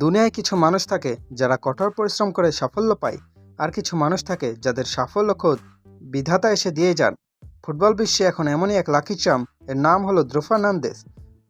দুনিয়ায় কিছু মানুষ থাকে যারা কঠোর পরিশ্রম করে সাফল্য পায়, আর কিছু মানুষ থাকে যাদের সাফল্য খোদ বিধাতা এসে দিয়ে যান। ফুটবল বিশ্বে এখন এমনই এক লাকি চাম, এর নাম হলো দ্রো ফার্নান্দেজ।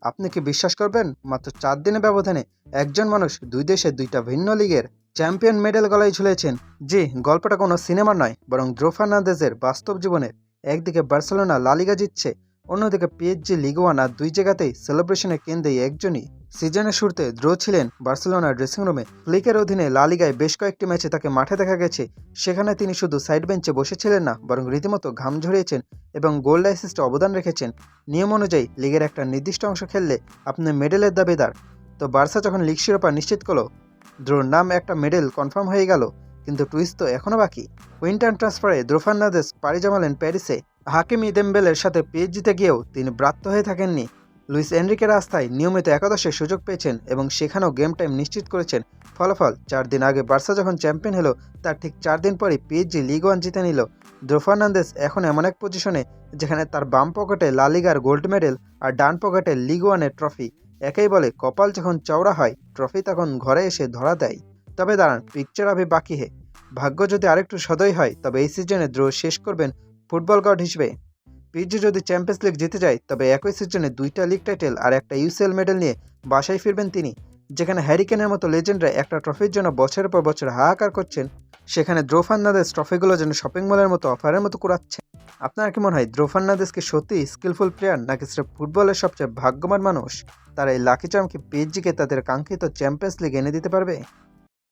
আপনি কি বিশ্বাস করবেন, মাত্র 4 দিনের ব্যবধানে একজন মানুষ দুই দেশে দুইটা ভিন্ন লিগের চ্যাম্পিয়ন মেডেল গলায় ঝুলেছেন। জি, গল্পটা কোনো সিনেমা নয়, বরং দ্রো ফার্নান্দেজের বাস্তব জীবনের। একদিকে বার্সেলোনা লা লিগা জিতছে, অন্যদিকে পিএসজি লিগ ওয়ান, আর দুই জায়গাতেই সেলিব্রেশনের কেন্দ্রেই একজনই। সিজনের শুরুতে দ্রো ছিলেন বার্সেলোনার ড্রেসিং রুমে। ফ্লিকের অধীনে লা লিগায় বেশ কয়েকটি ম্যাচে তাকে মাঠে দেখা গেছে। সেখানে তিনি শুধু সাইড বেঞ্চে বসেছিলেন না, বরং রীতিমতো ঘাম ঝরিয়েছেন এবং গোল অ্যাসিস্টে অবদান রেখেছেন। নিয়ম অনুযায়ী লিগের একটা নির্দিষ্ট অংশ খেললে আপনি মেডেলের দাবিদার। তো বার্সা যখন লিগ শিরোপা নিশ্চিত করলো, দ্রোর নাম একটা মেডেল কনফার্ম হয়ে গেল। কিন্তু টুইস্ট তো এখনও বাকি। উইন্টার ট্রান্সফারে দ্রো ফার্নান্দেজ পাড়ি জমালেন প্যারিসে। হাকিমি দেমবেলের সাথে পিএসজিতে গিয়েও তিনি ব্রাত্য হয়ে থাকেননি। লুইস এনরিকের রাস্তায় নিয়মিত একাদশে সুযোগ পেয়েছেন এবং সেখানেও গেম টাইম নিশ্চিত করেছেন। ফলাফল, 4 দিন আগে বার্সা যখন চ্যাম্পিয়ন হলো, তার ঠিক 4 দিন পরই পিএসজি লিগ ওয়ান জিতে নিল। দ্রো ফার্নান্দেজ এখন এমন এক পজিশনে যেখানে তার বাম পকেটে লা লিগার গোল্ড মেডেল আর ডান পকেটে লিগ ওয়ানের ট্রফি। একেই বলে কপাল যখন চওড়া হয়, ট্রফি তখন ঘরে এসে ধরা দেয়। তবে দাঁড়ান, পিকচার আভি বাকি হে। ভাগ্য যদি আরেকটু সদয় হয়, তবে এই সিজনে দ্রো শেষ করবেন ফুটবল গড হিসেবে। পিএসজি যদি চ্যাম্পিয়ন্স লিগ জিতে যায়, তবে একই সিজনে 2টা লিগ টাইটেল আর একটা ইউসিএল মেডেল নিয়ে বাসায় ফিরবেন তিনি। যেখানে হ্যারিকেনের মতো লেজেন্ডরা একটা ট্রফির জন্য বছরের পর বছর হাহাকার করছেন, সেখানে দ্রো ফার্নান্দেজ ট্রফিগুলো যেন শপিং মলের মতো অফারের মতো কুড়াচ্ছেন। আপনার কি মনে হয়, দ্রো ফার্নান্দেজ কি সত্যি স্কিলফুল প্লেয়ার, নাকি স্রেফ ফুটবলের সবচেয়ে ভাগ্যবান মানুষ? তারা এই লাকি চার্ম কি পিএসজিকে তাদের কাঙ্ক্ষিত চ্যাম্পিয়ন্স লিগ এনে দিতে পারবে?